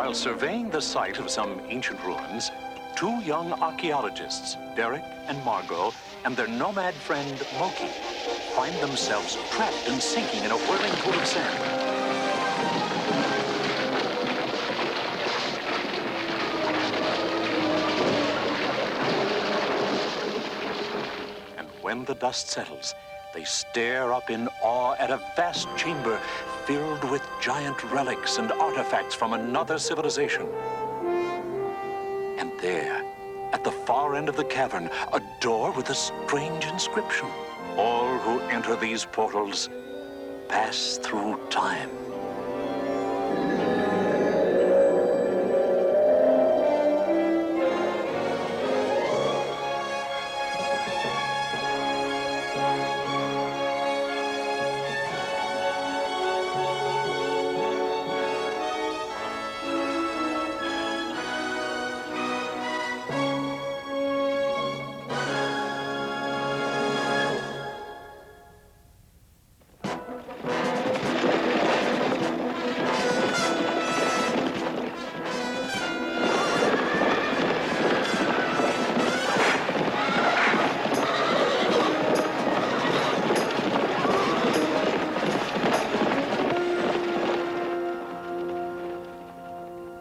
While surveying the site of some ancient ruins, two young archaeologists, Derek and Margot, and their nomad friend, Loki, find themselves trapped and sinking in a whirling pool of sand. And when the dust settles, they stare up in awe at a vast chamber filled with giant relics and artifacts from another civilization. And there, at the far end of the cavern, a door with a strange inscription. All who enter these portals pass through time.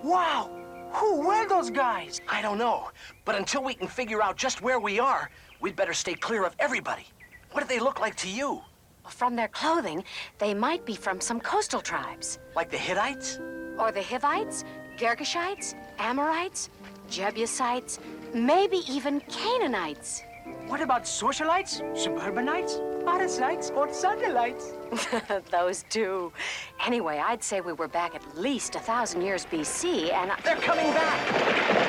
Wow! Who were those guys? I don't know. But until we can figure out just where we are, we'd better stay clear of everybody. What do they look like to you? Well, from their clothing, they might be from some coastal tribes. Like the Hittites? Or the Hivites, Girgashites, Amorites, Jebusites, maybe even Canaanites. What about socialites, suburbanites, parasites, or satellites? Those two. Anyway, I'd say we were back at least 1,000 years BC, and They're coming back!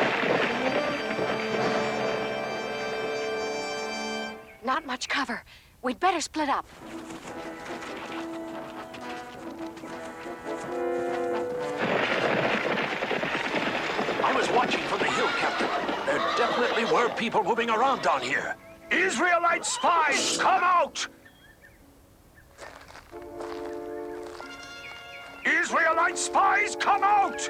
not much cover. We'd better split up. I was watching from the hill, Captain. There definitely were people moving around down here. Israelite spies, come out! Israelite spies, come out!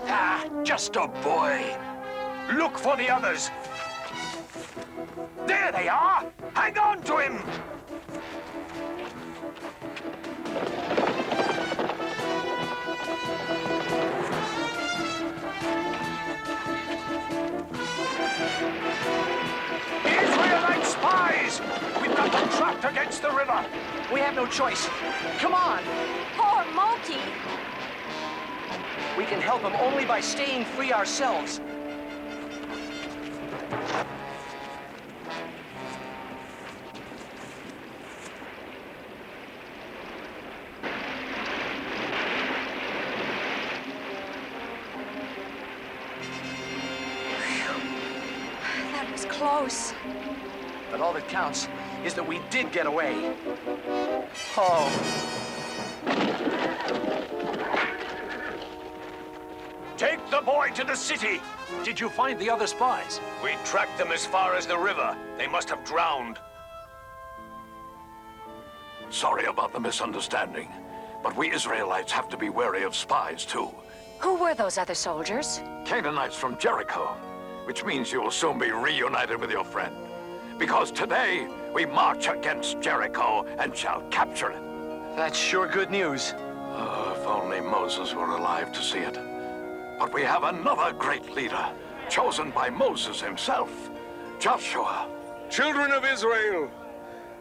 Ah, just a boy. Look for the others. There they are! Hang on to him! Israelite spies! We've got them trapped against the river. We have no choice. Come on! Poor Moki! We can help them only by staying free ourselves. That was close. But all that counts is that we did get away. Oh. Take the boy to the city. Did you find the other spies? We tracked them as far as the river. They must have drowned. Sorry about the misunderstanding, but we Israelites have to be wary of spies, too. Who were those other soldiers? Canaanites from Jericho, which means you will soon be reunited with your friend. Because today, we march against Jericho and shall capture it. That's sure good news. Oh, if only Moses were alive to see it. But we have another great leader, chosen by Moses himself, Joshua. Children of Israel,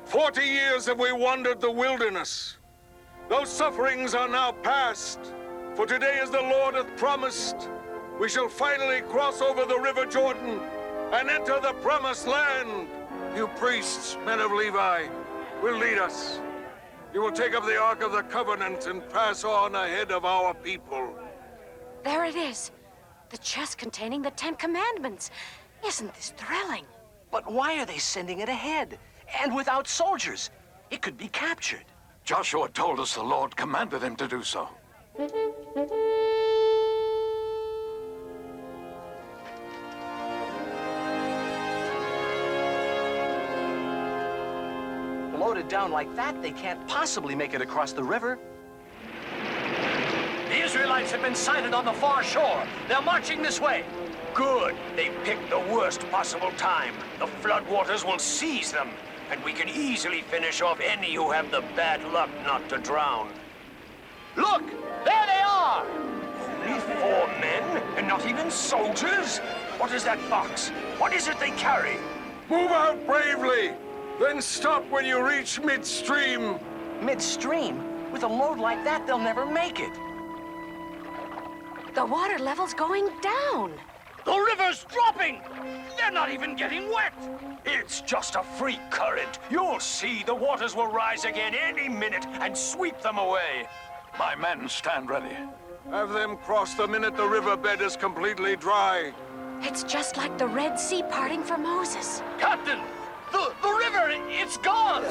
40 years have we wandered the wilderness. Those sufferings are now past, for today, as the Lord hath promised, we shall finally cross over the river Jordan and enter the promised land. You priests, men of Levi, will lead us. You will take up the Ark of the Covenant and pass on ahead of our people. There it is. The chest containing the 10 Commandments. Isn't this thrilling? But why are they sending it ahead? And without soldiers? It could be captured. Joshua told us the Lord commanded him to do so. loaded down like that, they can't possibly make it across the river. The Israelites have been sighted on the far shore. They're marching this way. Good. They picked the worst possible time. The floodwaters will seize them, and we can easily finish off any who have the bad luck not to drown. Look! There they are! Only 4 men, and not even soldiers? What is that box? What is it they carry? Move out bravely, then stop when you reach midstream. Midstream? With a load like that, they'll never make it. The water level's going down. The river's dropping! They're not even getting wet! It's just a freak current. You'll see the waters will rise again any minute and sweep them away. My men stand ready. Have them cross the minute the riverbed is completely dry. It's just like the Red Sea parting for Moses. Captain! The river, it's gone!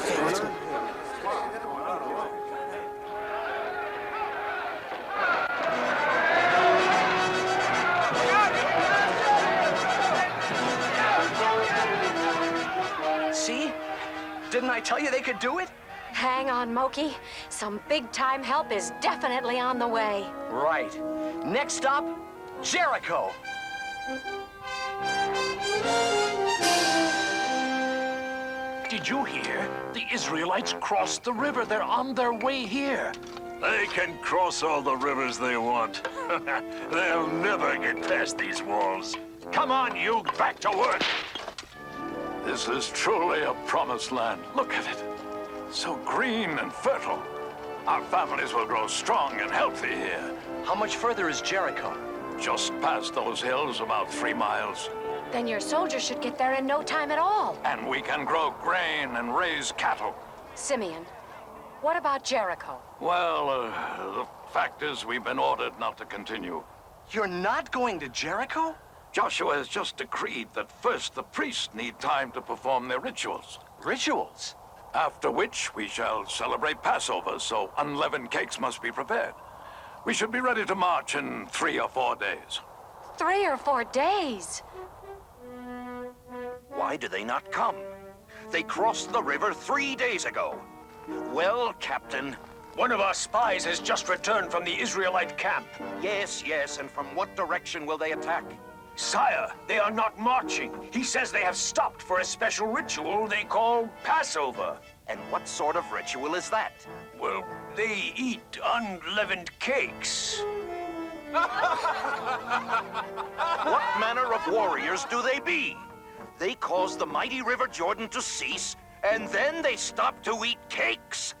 See? Didn't I tell you they could do it? Hang on, Moki. Some big-time help is definitely on the way. Right. Next stop, Jericho. Did you hear? The Israelites crossed the river. They're on their way here. They can cross all the rivers they want. They'll never get past these walls. Come on, you, back to work. This is truly a promised land. Look at it. So green and fertile. Our families will grow strong and healthy here. How much further is Jericho? Just past those hills, about 3 miles. Then your soldiers should get there in no time at all. And we can grow grain and raise cattle. Simeon, what about Jericho? Well, the fact is we've been ordered not to continue. You're not going to Jericho? Joshua has just decreed that first the priests need time to perform their rituals. Rituals? After which we shall celebrate Passover, so unleavened cakes must be prepared. We should be ready to march in 3 or 4 days. 3 or 4 days? Why do they not come? They crossed the river 3 days ago. Well, Captain. One of our spies has just returned from the Israelite camp. Yes, and from what direction will they attack? Sire, they are not marching. He says they have stopped for a special ritual they call Passover. And what sort of ritual is that? Well, they eat unleavened cakes. What manner of warriors do they be? They cause the mighty River Jordan to cease, and then they stop to eat cakes?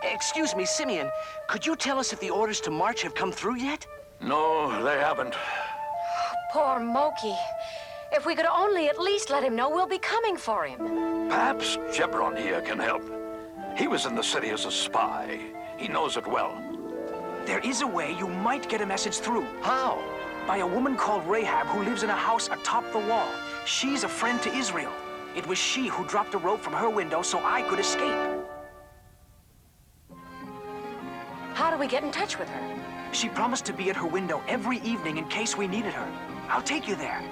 Excuse me, Simeon. Could you tell us if the orders to march have come through yet? No, they haven't. Poor Moki. If we could only at least let him know we'll be coming for him. Perhaps Jebron here can help. He was in the city as a spy. He knows it well. There is a way you might get a message through. How? By a woman called Rahab who lives in a house atop the wall. She's a friend to Israel. It was she who dropped a rope from her window so I could escape. How do we get in touch with her? She promised to be at her window every evening in case we needed her. I'll take you there.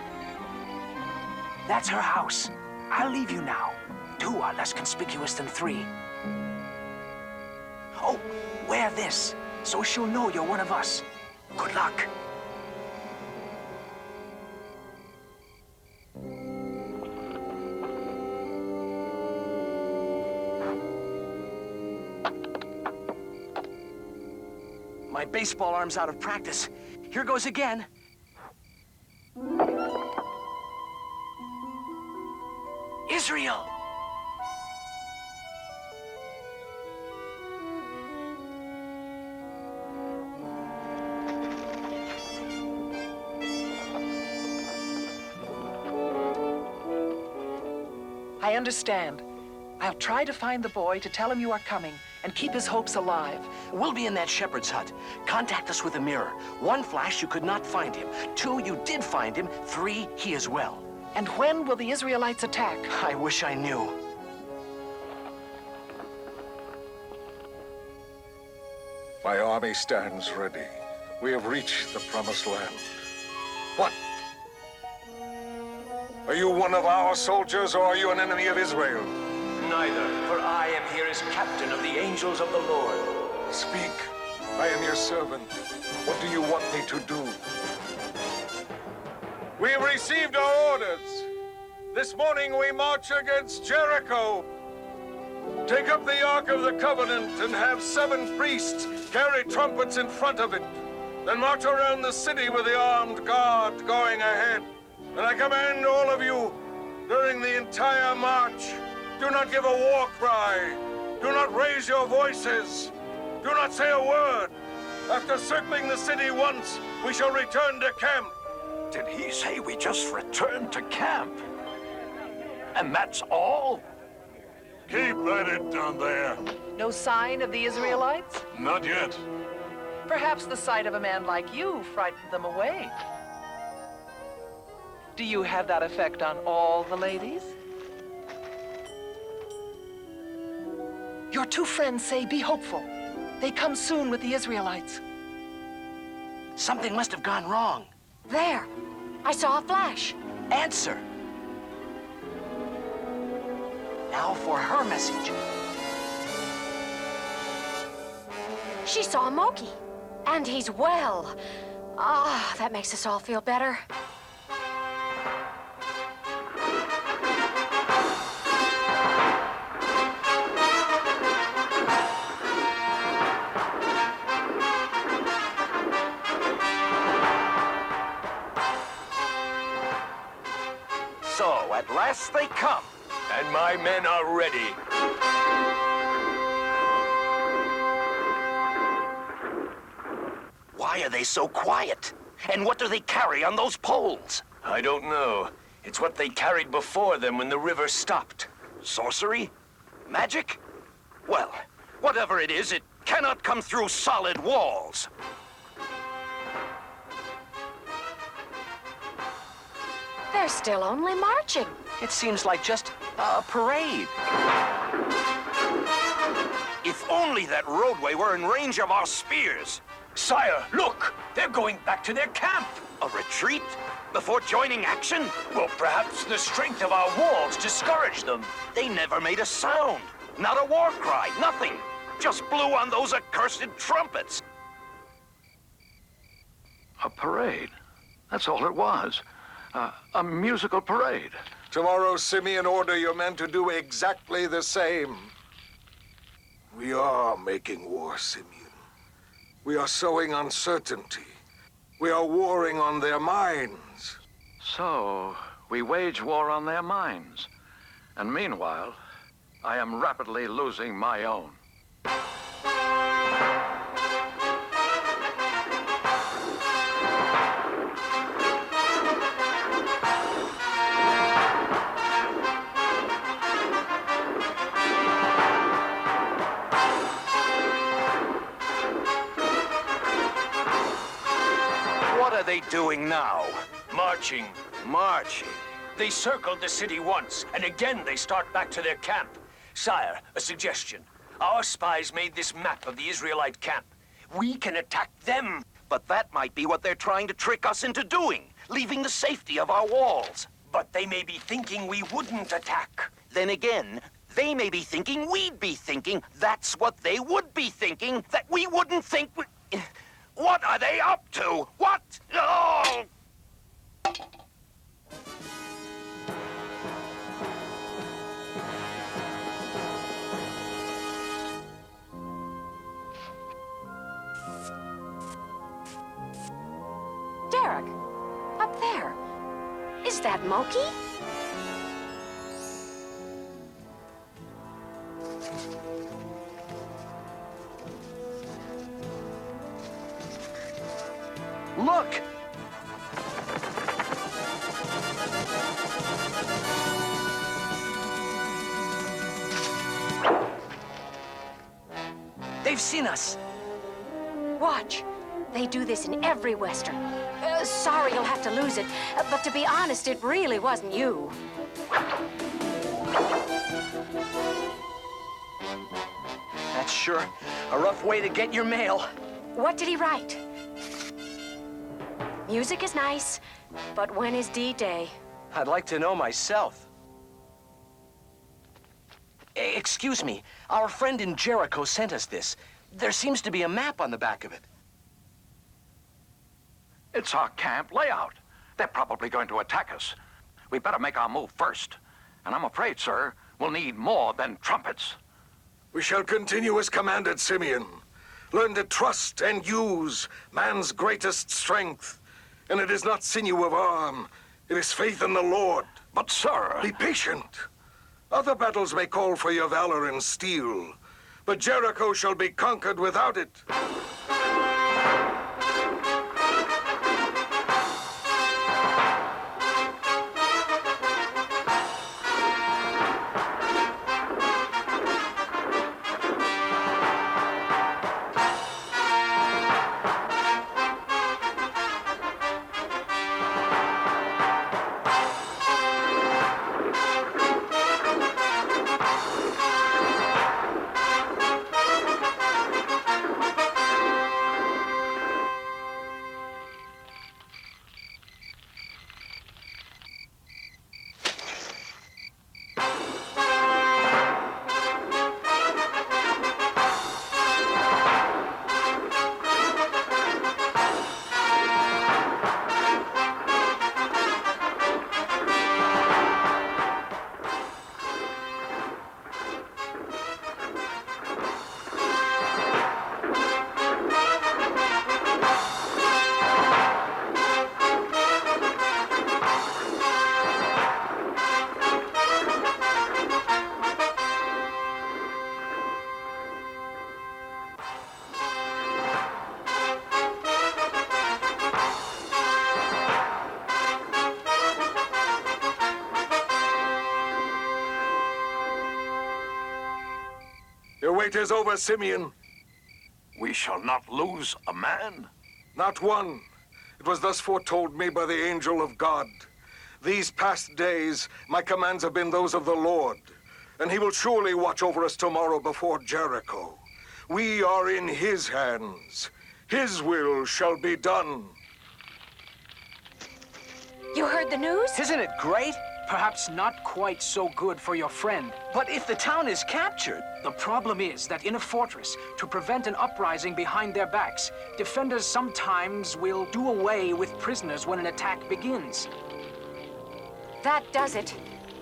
That's her house. I'll leave you now. 2 are less conspicuous than 3. Oh, wear this, so she'll know you're one of us. Good luck. My baseball arm's out of practice. Here goes again. Israel! I understand. I'll try to find the boy to tell him you are coming and keep his hopes alive. We'll be in that shepherd's hut. Contact us with a mirror. 1 flash, you could not find him. 2, you did find him. 3, he is well. And when will the Israelites attack? I wish I knew. My army stands ready. We have reached the promised land. What? Are you one of our soldiers, or are you an enemy of Israel? Neither, for I am here as captain of the angels of the Lord. Speak. I am your servant. What do you want me to do? We have received our orders. This morning we march against Jericho. Take up the Ark of the Covenant and have 7 priests carry trumpets in front of it. Then march around the city with the armed guard going ahead. And I command all of you, during the entire march, do not give a war cry. Do not raise your voices. Do not say a word. After circling the city once, we shall return to camp. Did he say we just returned to camp? And that's all? Keep at it down there. No sign of the Israelites? Not yet. Perhaps the sight of a man like you frightened them away. Do you have that effect on all the ladies? Your 2 friends say be hopeful. They come soon with the Israelites. Something must have gone wrong. There. I saw a flash. Answer. Now for her message. She saw Moki. And he's well. Ah, that makes us all feel better. So, at last they come. And my men are ready. Why are they so quiet? And what do they carry on those poles? I don't know. It's what they carried before them when the river stopped. Sorcery? Magic? Well, whatever it is, it cannot come through solid walls. They're still only marching. It seems like just a parade. If only that roadway were in range of our spears. Sire, look! They're going back to their camp! A retreat? Before joining action? Well, perhaps the strength of our walls discouraged them. They never made a sound. Not a war cry, nothing. Just blew on those accursed trumpets. A parade. That's all it was. A musical parade. Tomorrow, Simeon, order your men to do exactly the same. We are making war, Simeon. We are sowing uncertainty. We are warring on their minds. So, we wage war on their minds. And meanwhile, I am rapidly losing my own. What are they doing now? Marching. Marching. They circled the city once, and again they start back to their camp. Sire, a suggestion. Our spies made this map of the Israelite camp. We can attack them. But that might be what they're trying to trick us into doing, leaving the safety of our walls. But they may be thinking we wouldn't attack. Then again, they may be thinking we'd be thinking that's what they would be thinking, that we wouldn't think. What are they up to? What? Oh! Derek, up there. Is that Moki? Look! They've seen us. Watch. They do this in every Western. Sorry you'll have to lose it, but to be honest, it really wasn't you. That's sure a rough way to get your mail. What did he write? Music is nice, but when is D-Day? I'd like to know myself. Excuse me, our friend in Jericho sent us this. There seems to be a map on the back of it. It's our camp layout. They're probably going to attack us. We better make our move first. And I'm afraid, sir, we'll need more than trumpets. We shall continue as commanded, Simeon. Learn to trust and use man's greatest strength. And it is not sinew of arm, it is faith in the Lord. But, sir... Be patient. Other battles may call for your valor and steel, but Jericho shall be conquered without it. Your wait is over, Simeon. We shall not lose a man. Not one. It was thus foretold me by the angel of God. These past days, my commands have been those of the Lord, and he will surely watch over us tomorrow before Jericho. We are in his hands. His will shall be done. You heard the news? Isn't it great? Perhaps not quite so good for your friend. But if the town is captured... The problem is that in a fortress, to prevent an uprising behind their backs, defenders sometimes will do away with prisoners when an attack begins. That does it.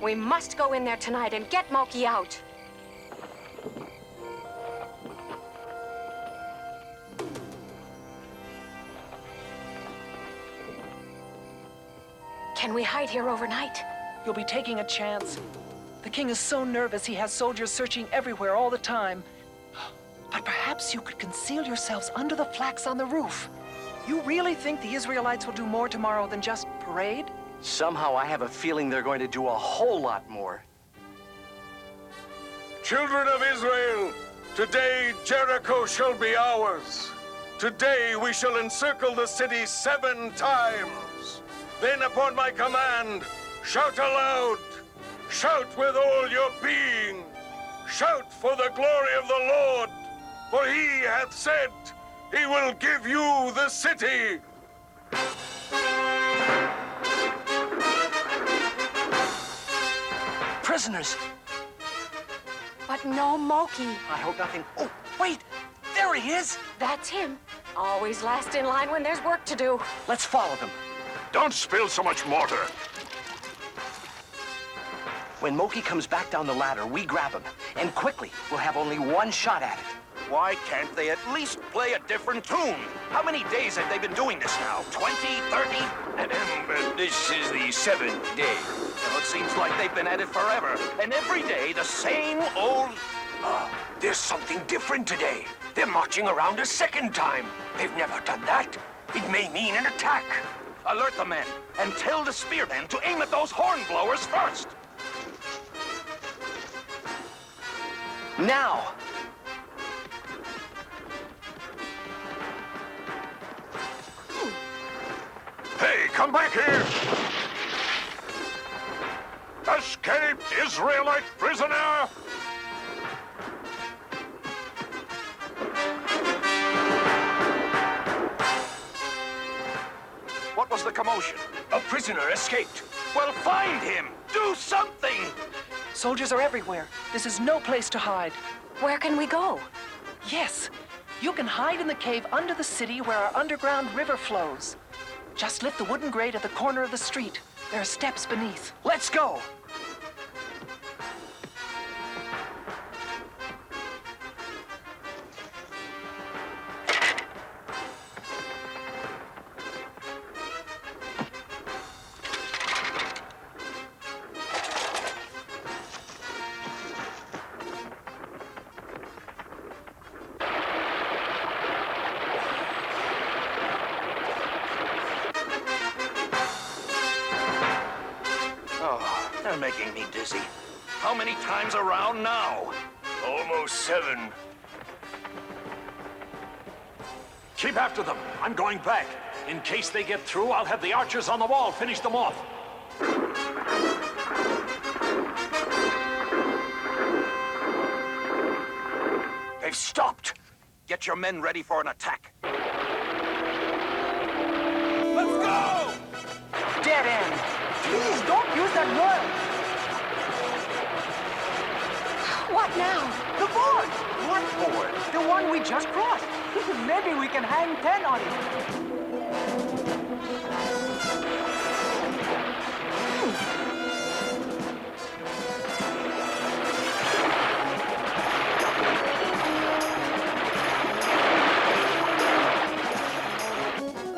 We must go in there tonight and get Moki out. Can we hide here overnight? You'll be taking a chance. The king is so nervous he has soldiers searching everywhere all the time. But perhaps you could conceal yourselves under the flax on the roof. You really think the Israelites will do more tomorrow than just parade? Somehow I have a feeling they're going to do a whole lot more. Children of Israel, today Jericho shall be ours. Today we shall encircle the city 7 times. Then upon my command, shout aloud. Shout with all your being. Shout for the glory of the Lord. For he hath said, he will give you the city. Prisoners. But no Moki. I hope nothing... Oh, wait! There he is! That's him. Always last in line when there's work to do. Let's follow them. Don't spill so much mortar. When Moki comes back down the ladder, we grab him. And quickly, we'll have only one shot at it. Why can't they at least play a different tune? How many days have they been doing this now? 20, 30? This is the 7th day. Well, it seems like they've been at it forever. And every day, the same old... There's something different today. They're marching around a second time. They've never done that. It may mean an attack. Alert the men, and tell the spearmen to aim at those horn blowers first. Now! Hey, come back here! Escaped Israelite prisoner! What was the commotion? A prisoner escaped. Well, find him! Do something! Soldiers are everywhere. This is no place to hide. Where can we go? Yes, you can hide in the cave under the city where our underground river flows. Just lift the wooden grate at the corner of the street. There are steps beneath. Let's go! Oh, they're making me dizzy. How many times around now? Almost 7. Keep after them. I'm going back. In case they get through, I'll have the archers on the wall finish them off. They've stopped. Get your men ready for an attack. Let's go! Dead end! Please don't use that word! What now? The board! What board? The one we just crossed. Maybe we can hang 10 on it.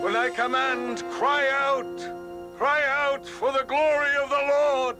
When I command, cry out! Cry out for the glory of the Lord!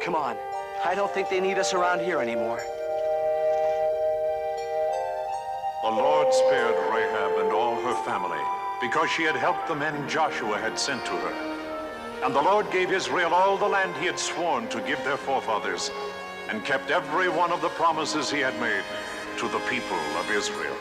Come on. I don't think they need us around here anymore. The Lord spared Rahab and all her family because she had helped the men Joshua had sent to her. And the Lord gave Israel all the land he had sworn to give their forefathers, and kept every one of the promises he had made to the people of Israel.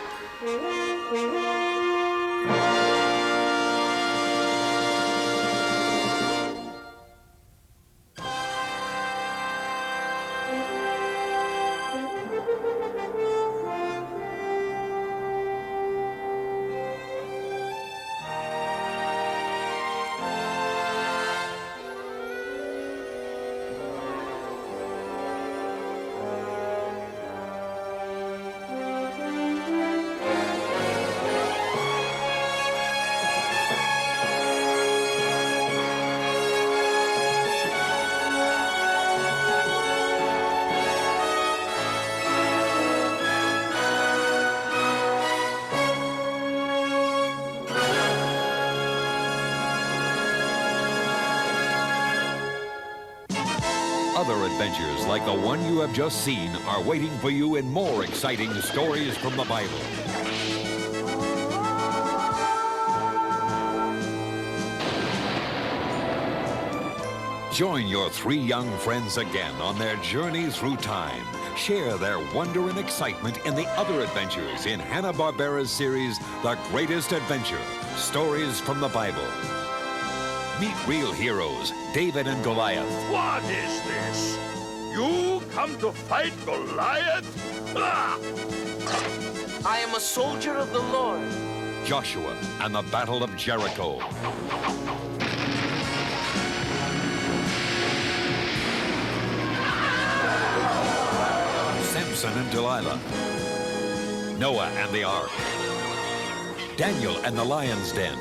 other adventures like the one you have just seen are waiting for you in more exciting stories from the Bible. Join your three young friends again on their journey through time. Share their wonder and excitement in the other adventures in Hanna-Barbera's series, The Greatest Adventure, Stories from the Bible. Meet real heroes, David and Goliath. What is this? You come to fight Goliath? Ah! I am a soldier of the Lord. Joshua and the Battle of Jericho. Samson and Delilah. Noah and the Ark. Daniel and the Lion's Den.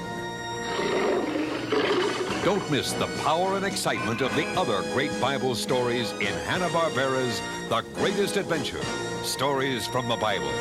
Don't miss the power and excitement of the other great Bible stories in Hanna-Barbera's The Greatest Adventure, Stories from the Bible.